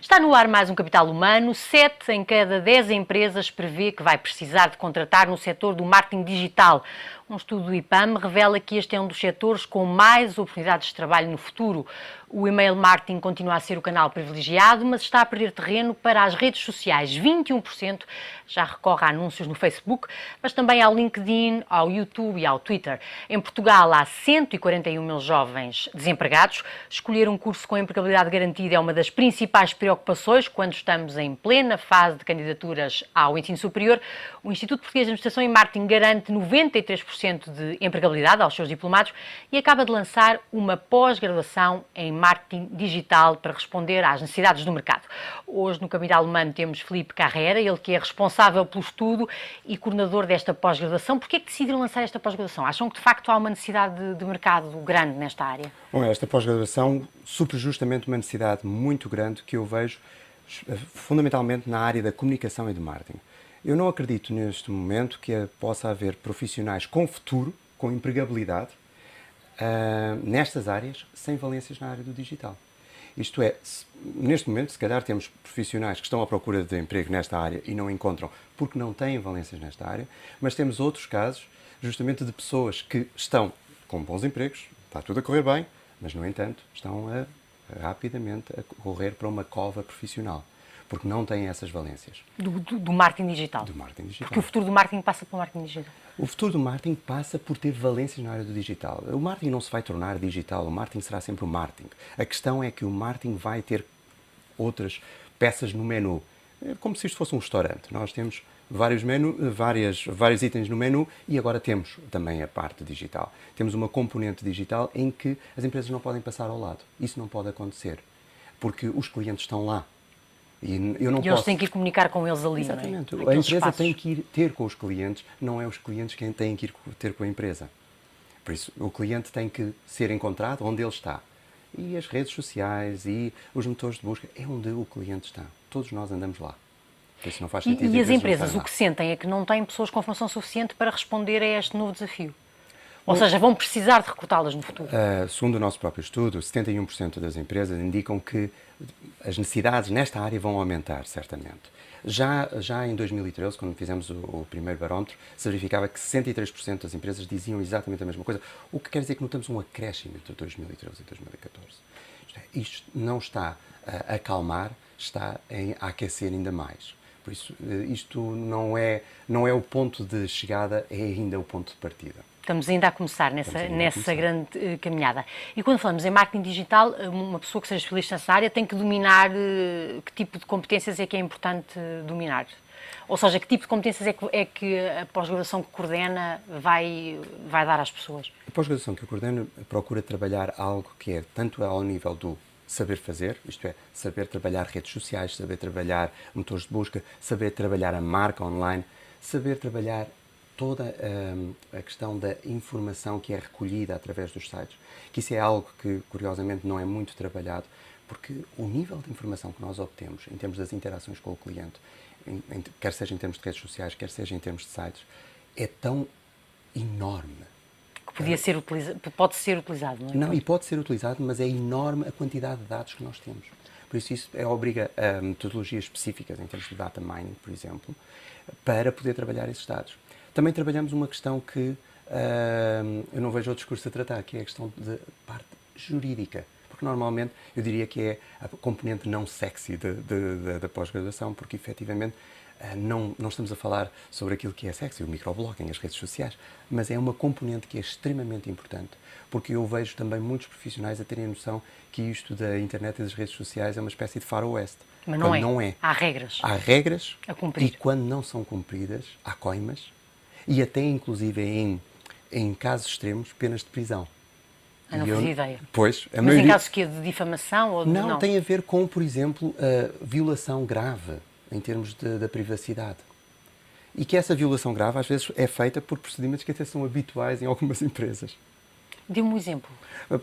Está no ar mais um Capital Humano. 7 em cada 10 empresas prevê que vai precisar de contratar no setor do marketing digital. Um estudo do IPAM revela que este é um dos setores com mais oportunidades de trabalho no futuro. O e-mail marketing continua a ser o canal privilegiado, mas está a perder terreno para as redes sociais. 21% já recorre a anúncios no Facebook, mas também ao LinkedIn, ao YouTube e ao Twitter. Em Portugal há 141 mil jovens desempregados. Escolher um curso com empregabilidade garantida é uma das principais preocupações quando estamos em plena fase de candidaturas ao ensino superior. O Instituto Português de Administração e Marketing garante 93% de empregabilidade aos seus diplomados e acaba de lançar uma pós-graduação em marketing digital para responder às necessidades do mercado. Hoje no Capital Humano temos Filipe Carrera, ele que é responsável pelo estudo e coordenador desta pós-graduação. Porquê é que decidiram lançar esta pós-graduação? Acham que de facto há uma necessidade de mercado grande nesta área? Bom, esta pós-graduação supre justamente uma necessidade muito grande que eu vejo fundamentalmente na área da comunicação e do marketing. Eu não acredito neste momento que possa haver profissionais com futuro, com empregabilidade, nestas áreas, sem valências na área do digital. Isto é, neste momento, se calhar temos profissionais que estão à procura de emprego nesta área e não encontram porque não têm valências nesta área, mas temos outros casos, justamente de pessoas que estão com bons empregos, está tudo a correr bem, mas, no entanto, estão rapidamente a correr para uma cova profissional, porque não têm essas valências. Do marketing digital? Do marketing digital. Porque o futuro do marketing passa pelo marketing digital. O futuro do marketing passa por ter valências na área do digital. O marketing não se vai tornar digital, o marketing será sempre o marketing. A questão é que o marketing vai ter outras peças no menu. É como se isto fosse um restaurante. Nós temos vários itens no menu e agora temos também a parte digital. Temos uma componente digital em que as empresas não podem passar ao lado. Isso não pode acontecer, porque os clientes estão lá. E eles têm que ir comunicar com eles ali, exatamente. Não é? A empresa tem que ir ter com os clientes, não é os clientes quem têm que ir ter com a empresa. Por isso, o cliente tem que ser encontrado onde ele está. E as redes sociais e os motores de busca é onde o cliente está. Todos nós andamos lá. Por isso não faz sentido. E as empresas o que sentem é que não têm pessoas com formação suficiente para responder a este novo desafio. Ou seja, vão precisar de recrutá-las no futuro. Segundo o nosso próprio estudo, 71% das empresas indicam que as necessidades nesta área vão aumentar, certamente. Já em 2013, quando fizemos o primeiro barómetro, se verificava que 63% das empresas diziam exatamente a mesma coisa, o que quer dizer que notamos um acréscimo entre 2013 e 2014. Isto não está a acalmar, está a aquecer ainda mais. Por isso, isto não é o ponto de chegada, é ainda o ponto de partida. Estamos ainda a começar nessa grande caminhada. E quando falamos em marketing digital, uma pessoa que seja especialista nessa área tem que dominar que tipo de competências é que é importante dominar? Ou seja, que tipo de competências é que a pós-graduação que coordena vai dar às pessoas? A pós-graduação que eu coordeno procura trabalhar algo que é tanto ao nível do saber fazer, isto é, saber trabalhar redes sociais, saber trabalhar motores de busca, saber trabalhar a marca online, saber trabalhar toda a questão da informação que é recolhida através dos sites, que isso é algo que, curiosamente, não é muito trabalhado, porque o nível de informação que nós obtemos em termos das interações com o cliente, quer seja em termos de redes sociais, quer seja em termos de sites, é tão enorme. Que pode ser utilizado, não é? Não, e pode ser utilizado, mas é enorme a quantidade de dados que nós temos. Por isso obriga a metodologias específicas, em termos de data mining, por exemplo, para poder trabalhar esses dados. Também trabalhamos uma questão que eu não vejo outros cursos a tratar, que é a questão de parte jurídica. Porque normalmente eu diria que é a componente não sexy da pós-graduação, porque efetivamente não estamos a falar sobre aquilo que é sexy, o microblogging, as redes sociais, mas é uma componente que é extremamente importante, porque eu vejo também muitos profissionais a terem a noção que isto da internet e das redes sociais é uma espécie de faroeste. Mas não é. Há regras. Há regras a cumprir. E quando não são cumpridas, há coimas e até inclusive em casos extremos, penas de prisão. Eu não fazia ideia. Pois, mas em casos que é de difamação ou de não? Tem a ver com, por exemplo, a violação grave em termos da privacidade. E que essa violação grave às vezes é feita por procedimentos que até são habituais em algumas empresas. Dê-me um exemplo.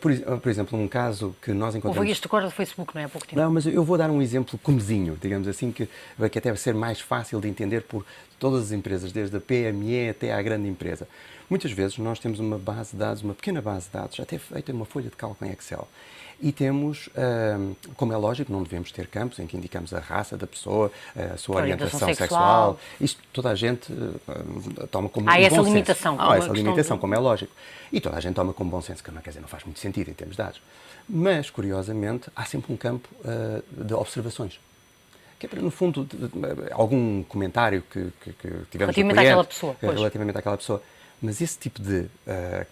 Por exemplo, um caso que nós encontramos... Houve este agora do Facebook, não é? Há pouco tempo. Não, mas eu vou dar um exemplo comezinho, digamos assim, que até vai ser mais fácil de entender por todas as empresas, desde a PME até à grande empresa. Muitas vezes nós temos uma base de dados, uma pequena base de dados, até feita uma folha de cálculo em Excel. E temos, como é lógico, não devemos ter campos em que indicamos a raça da pessoa, a sua orientação sexual. Isto toda a gente toma como bom senso. Há essa limitação. Há essa limitação, como é lógico. E toda a gente toma como bom senso, que não, quer dizer, não faz muito sentido em termos de dados. Mas, curiosamente, há sempre um campo de observações. Que é para, no fundo, algum comentário que tivemos relativamente àquela pessoa. Mas esse tipo de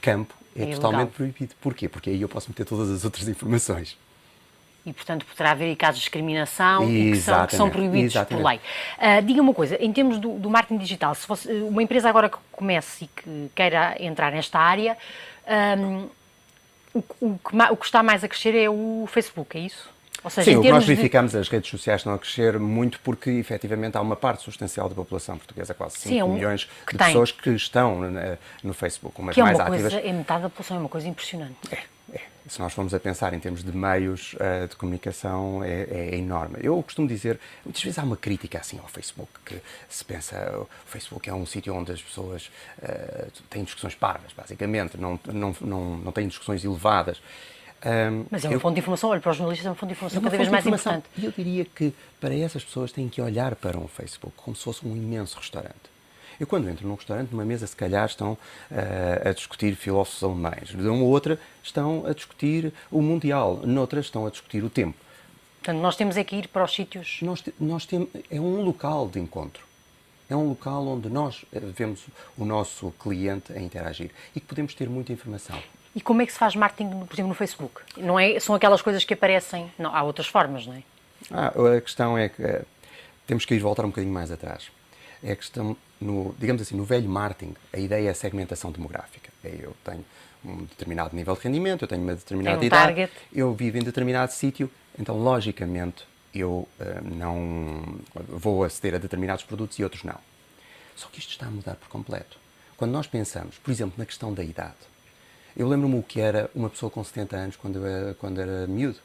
campo é totalmente proibido. Porquê? Porque aí eu posso meter todas as outras informações. E, portanto, poderá haver casos de discriminação e que são proibidos por lei. Diga uma coisa, em termos do marketing digital, se fosse uma empresa agora que comece e que queira entrar nesta área, o que está mais a crescer é o Facebook, é isso? Ou seja, sim, o que nós verificamos, as redes sociais estão a crescer muito porque, efetivamente, há uma parte substancial da população portuguesa, quase 5 milhões de pessoas que estão no Facebook, umas mais ativas. É metade da população, é uma coisa impressionante. Se nós formos a pensar em termos de meios de comunicação, é enorme. Eu costumo dizer, muitas vezes há uma crítica assim ao Facebook, que se pensa, o Facebook é um sítio onde as pessoas têm discussões parvas, basicamente, não têm discussões elevadas. Mas é uma fonte de informação, olha, para os jornalistas é uma fonte de informação cada vez mais importante. E eu diria que para essas pessoas têm que olhar para um Facebook como se fosse um imenso restaurante. Eu, quando entro num restaurante, numa mesa, se calhar estão a discutir filósofos alemães. Numa outra, estão a discutir o Mundial. Noutra, estão a discutir o tempo. Portanto, nós temos é que ir para os sítios... É um local de encontro. É um local onde nós vemos o nosso cliente a interagir e que podemos ter muita informação. E como é que se faz marketing, por exemplo, no Facebook? Não é, são aquelas coisas que aparecem... Não, há outras formas, não é? A questão é que temos que ir voltar um bocadinho mais atrás. É a questão, digamos assim, no velho marketing, a ideia é a segmentação demográfica. Eu tenho um determinado nível de rendimento, eu tenho uma determinada idade, target. Eu vivo em determinado sítio, então, logicamente, eu não vou aceder a determinados produtos e outros não. Só que isto está a mudar por completo. Quando nós pensamos, por exemplo, na questão da idade, eu lembro-me o que era uma pessoa com 70 anos quando era miúdo.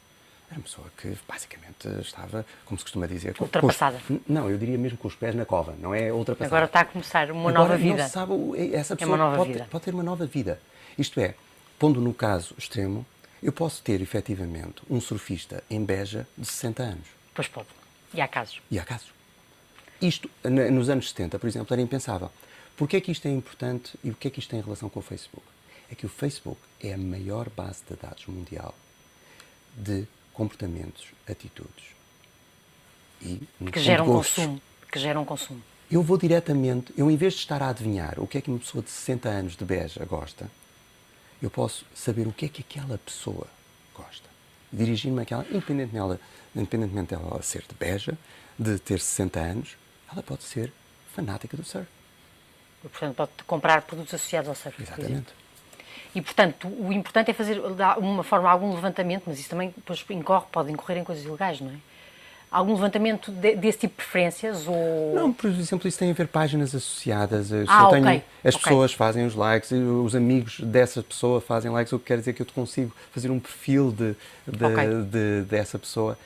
Era uma pessoa que, basicamente, estava, como se costuma dizer... Ultrapassada. Não, eu diria mesmo com os pés na cova, não é ultrapassada. Agora está a começar uma nova vida. Não se sabe, essa pessoa pode ter uma nova vida. Isto é, pondo no caso extremo, eu posso ter, efetivamente, um surfista em Beja de 60 anos. Pois pode. E há casos. E há casos. Isto, nos anos 70, por exemplo, era impensável. Porquê é que isto é importante e o que é que isto tem em relação com o Facebook? É que o Facebook é a maior base de dados mundial de comportamentos, atitudes e que geram consumo. Eu vou diretamente, em vez de estar a adivinhar o que é que uma pessoa de 60 anos de Beja gosta, eu posso saber o que é que aquela pessoa gosta. Dirigir-me àquela, independentemente dela ser de Beja, de ter 60 anos, ela pode ser fanática do surf. E, portanto, pode comprar produtos associados ao surf. Exatamente. E, portanto, o importante é fazer, de uma forma, algum levantamento, mas isso também depois pode incorrer em coisas ilegais, não é? Algum levantamento desse tipo de preferências? Ou... Não, por exemplo, isso tem a ver páginas associadas. As pessoas fazem os likes, os amigos dessa pessoa fazem likes, o que quer dizer que eu consigo fazer um perfil dessa pessoa.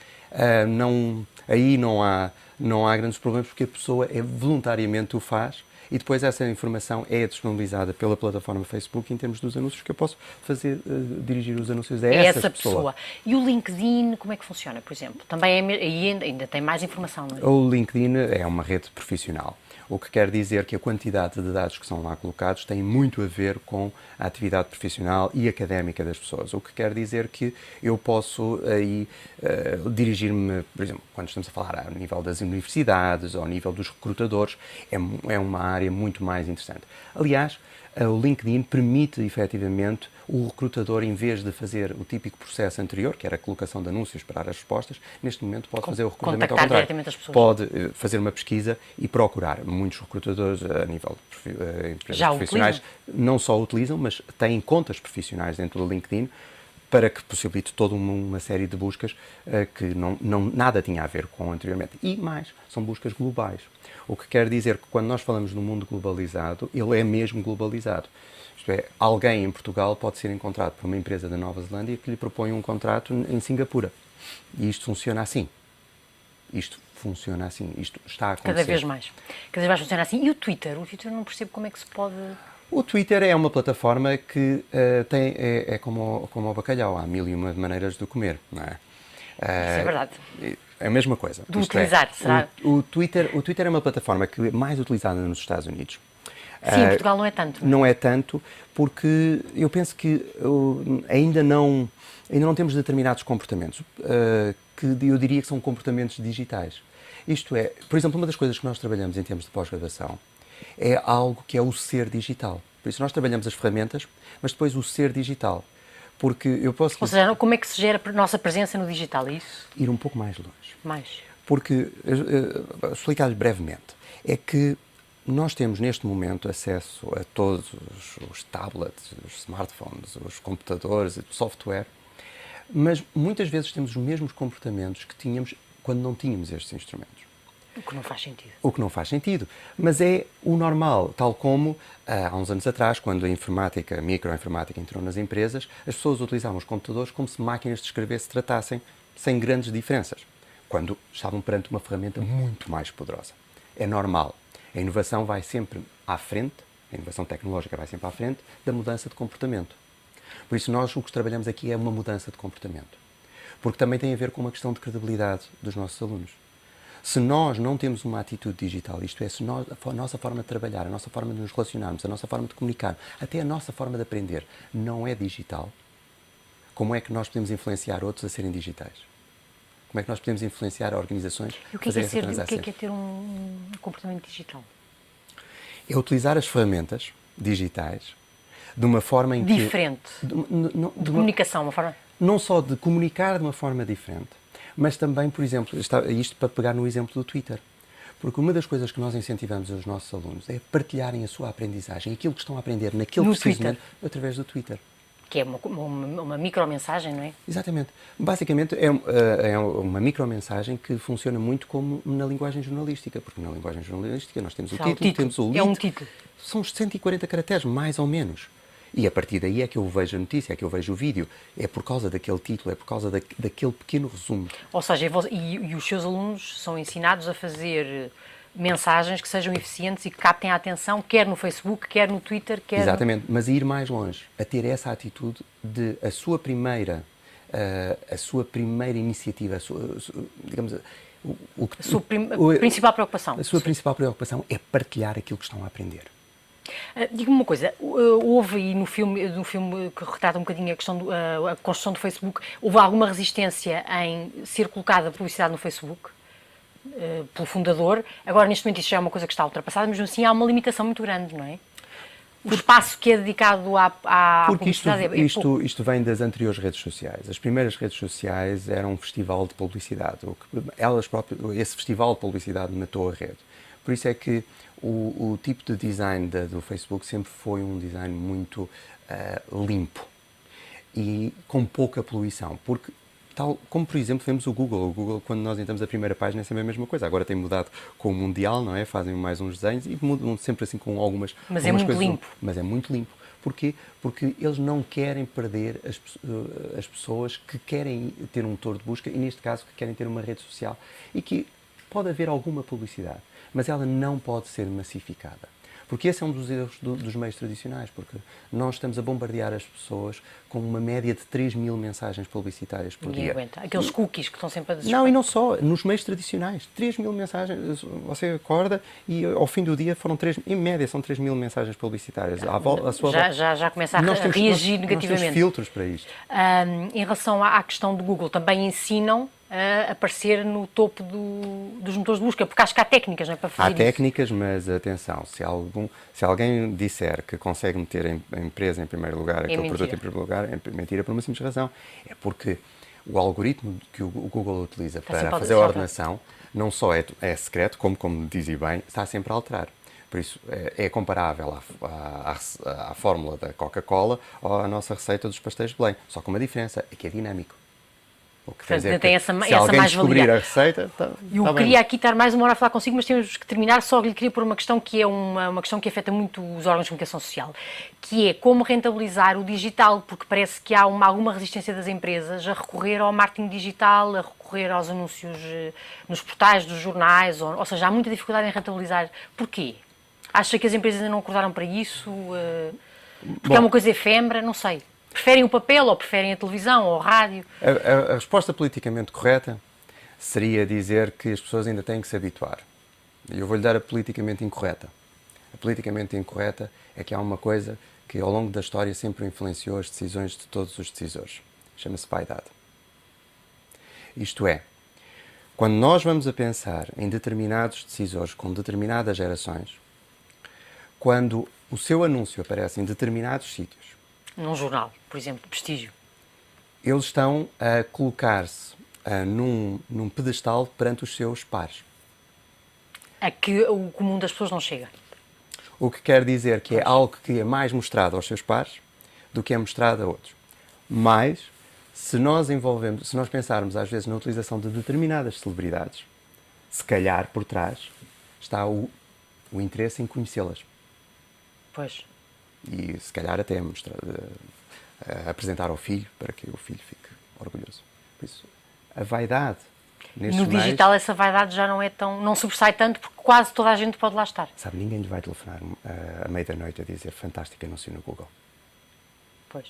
Aí não há grandes problemas, porque a pessoa voluntariamente o faz. E depois essa informação é disponibilizada pela plataforma Facebook em termos dos anúncios que eu posso fazer, dirigir os anúncios a essa pessoa. E o LinkedIn, como é que funciona, por exemplo? Também ainda tem mais informação, não é? O LinkedIn é uma rede profissional, o que quer dizer que a quantidade de dados que são lá colocados tem muito a ver com a atividade profissional e académica das pessoas, o que quer dizer que eu posso aí dirigir-me, por exemplo, quando estamos a falar ao nível das universidades, ao nível dos recrutadores, é uma área muito mais interessante. Aliás, o LinkedIn permite, efetivamente, o recrutador, em vez de fazer o típico processo anterior, que era a colocação de anúncios, esperar as respostas, neste momento pode fazer o recrutamento ao contrário. As pessoas. Pode fazer uma pesquisa e procurar. Muitos recrutadores, a nível de empresas profissionais, não só utilizam, mas têm contas profissionais dentro do LinkedIn, para que possibilite toda uma série de buscas que nada tinha a ver com anteriormente. E mais, são buscas globais. O que quer dizer que quando nós falamos de um mundo globalizado, ele é mesmo globalizado. Isto é, alguém em Portugal pode ser encontrado por uma empresa da Nova Zelândia que lhe propõe um contrato em Singapura. E isto funciona assim. Isto está a acontecer. Cada vez mais funciona assim. E o Twitter? O Twitter não percebo como é que se pode... O Twitter é uma plataforma que é como o bacalhau, há mil e uma maneiras de comer, não é? Isso é verdade. É a mesma coisa. De utilizar, será? O Twitter é uma plataforma que é mais utilizada nos Estados Unidos. Sim, em Portugal não é tanto. Não é tanto, porque eu penso que ainda não temos determinados comportamentos, que eu diria que são comportamentos digitais. Isto é, por exemplo, uma das coisas que nós trabalhamos em termos de pós-graduação é algo que é o ser digital. Por isso nós trabalhamos as ferramentas, mas depois o ser digital. Porque eu posso... Ou seja, como é que se gera a nossa presença no digital, é isso? Ir um pouco mais longe. Mais. Porque, explicar-lhe brevemente, é que nós temos neste momento acesso a todos os tablets, os smartphones, os computadores, o software, mas muitas vezes temos os mesmos comportamentos que tínhamos quando não tínhamos estes instrumentos. O que não faz sentido. O que não faz sentido, mas é o normal, tal como há uns anos atrás, quando a microinformática entrou nas empresas, as pessoas utilizavam os computadores como se máquinas de escrever se tratassem, sem grandes diferenças, quando estavam perante uma ferramenta muito mais poderosa. É normal. A inovação vai sempre à frente, a inovação tecnológica vai sempre à frente da mudança de comportamento. Por isso nós o que trabalhamos aqui é uma mudança de comportamento. Porque também tem a ver com uma questão de credibilidade dos nossos alunos. Se nós não temos uma atitude digital, isto é, se a nossa forma de trabalhar, a nossa forma de nos relacionarmos, a nossa forma de comunicar, até a nossa forma de aprender não é digital, como é que nós podemos influenciar outros a serem digitais? Como é que nós podemos influenciar organizações a fazer essa transação? O que é ter um comportamento digital? É utilizar as ferramentas digitais de uma forma em que... Diferente. De comunicação, uma forma... Não só de comunicar de uma forma diferente, mas também, por exemplo, isto para pegar no exemplo do Twitter. Porque uma das coisas que nós incentivamos os nossos alunos é partilharem a sua aprendizagem, aquilo que estão a aprender naquele preciso momento, através do Twitter. Que é uma micromensagem, não é? Exatamente. Basicamente é uma micromensagem que funciona muito como na linguagem jornalística, porque na linguagem jornalística nós temos o título, temos o lead. É um título. São os 140 caracteres, mais ou menos. E a partir daí é que eu vejo a notícia, é que eu vejo o vídeo. É por causa daquele título, é por causa daquele pequeno resumo. Ou seja, e os seus alunos são ensinados a fazer mensagens que sejam eficientes e que captem a atenção, quer no Facebook, quer no Twitter, quer... Exatamente, mas a ir mais longe, a ter essa atitude de a sua primeira iniciativa, digamos... A sua principal preocupação. A sua principal preocupação é partilhar aquilo que estão a aprender. Diga-me uma coisa, houve aí no filme que retrata um bocadinho a questão a construção do Facebook, houve alguma resistência em ser colocada publicidade no Facebook? Pelo fundador. Agora, neste momento, isso já é uma coisa que está ultrapassada, mas assim há uma limitação muito grande, não é? O espaço que é dedicado à publicidade é pouco. Isto vem das anteriores redes sociais. As primeiras redes sociais eram um festival de publicidade. Esse festival de publicidade matou a rede. Por isso é que o tipo de design do Facebook sempre foi um design muito limpo e com pouca poluição. Porque, tal como, por exemplo, vemos o Google, quando nós entramos a primeira página, é sempre a mesma coisa. Agora tem mudado com o Mundial, não é? Fazem mais uns desenhos e mudam sempre assim com algumas coisas. Mas é muito limpo. Mas é muito limpo. Porquê? Porque eles não querem perder as pessoas que querem ter um motor de busca e, neste caso, que querem ter uma rede social. E que pode haver alguma publicidade, mas ela não pode ser massificada. Porque esse é um dos erros dos meios tradicionais, porque nós estamos a bombardear as pessoas com uma média de 3.000 mensagens publicitárias por dia. Aguenta. Aqueles cookies que estão sempre a dizer. Não, e não só, nos meios tradicionais. 3.000 mensagens, você acorda e ao fim do dia foram em média são 3.000 mensagens publicitárias. Já começa a reagir negativamente. Nós temos filtros para isto. Em relação à questão do Google, também ensinam a aparecer no topo dos motores de busca, porque acho que há técnicas, não é, para fazer isso. Há técnicas, mas atenção, se alguém disser que consegue meter a empresa em primeiro lugar, aquele produto em primeiro lugar, é mentira por uma simples razão. É porque o algoritmo que o Google utiliza para fazer a ordenação não só é secreto, como dizia bem, está sempre a alterar. Por isso, é comparável à fórmula da Coca-Cola ou à nossa receita dos pastéis de Belém. Só com uma diferença, é que é dinâmico. Portanto, tem essa alguém descobrir a receita, eu queria aqui estar mais uma hora a falar consigo, mas temos que terminar. Só lhe queria pôr uma questão que é uma questão que afeta muito os órgãos de comunicação social, que é como rentabilizar o digital, porque parece que há alguma resistência das empresas a recorrer ao marketing digital, a recorrer aos anúncios nos portais dos jornais, ou seja, há muita dificuldade em rentabilizar. Porquê? Acha que as empresas ainda não acordaram para isso? Porque é uma coisa efêmera, não sei. Preferem o papel ou preferem a televisão ou a rádio? A resposta politicamente correta seria dizer que as pessoas ainda têm que se habituar. E eu vou-lhe dar a politicamente incorreta. A politicamente incorreta é que há uma coisa que ao longo da história sempre influenciou as decisões de todos os decisores. Chama-se vaidade. Isto é, quando nós vamos a pensar em determinados decisores com determinadas gerações, quando o seu anúncio aparece em determinados sítios, num jornal, por exemplo, de prestígio, eles estão a colocar-se num pedestal perante os seus pares. A que o comum das pessoas não chega. O que quer dizer que é algo que é mais mostrado aos seus pares do que é mostrado a outros. Mas, se nós pensarmos às vezes na utilização de determinadas celebridades, se calhar por trás está o interesse em conhecê-las. Pois. E se calhar até apresentar ao filho para que o filho fique orgulhoso. Por isso, a vaidade no digital essa vaidade já não é tão, não sobressai tanto porque quase toda a gente pode lá estar. Sabe, ninguém lhe vai telefonar à meia da noite a dizer fantástico anúncio no Google. Pois.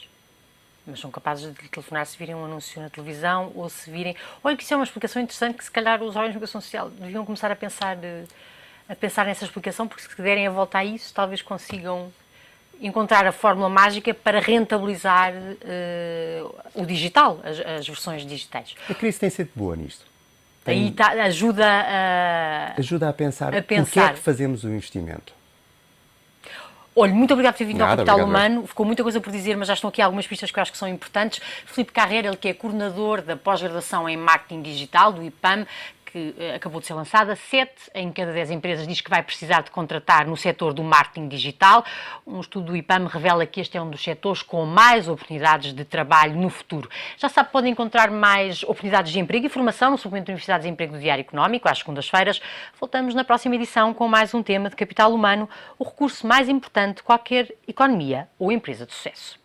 Mas são capazes de lhe telefonar se virem um anúncio na televisão ou se virem... Olha, que isso é uma explicação interessante que se calhar os órgãos de comunicação social deviam começar a pensar nessa explicação, porque se derem a volta a isso talvez consigam encontrar a fórmula mágica para rentabilizar o digital, as versões digitais. A crise tem sido boa nisto. Aí ajuda a pensar o que é que fazemos o investimento. Olha, muito obrigado por ter vindo ao Capital Humano. Ficou muita coisa por dizer, mas já estão aqui algumas pistas que eu acho que são importantes. Filipe Carreira, ele que é coordenador da pós-graduação em Marketing Digital, do IPAM, que acabou de ser lançada. 7 em cada 10 empresas diz que vai precisar de contratar no setor do marketing digital. Um estudo do IPAM revela que este é um dos setores com mais oportunidades de trabalho no futuro. Já sabe, podem encontrar mais oportunidades de emprego e formação no suplemento de Universidades de Emprego do Diário Económico, às segundas-feiras. Voltamos na próxima edição com mais um tema de Capital Humano, o recurso mais importante de qualquer economia ou empresa de sucesso.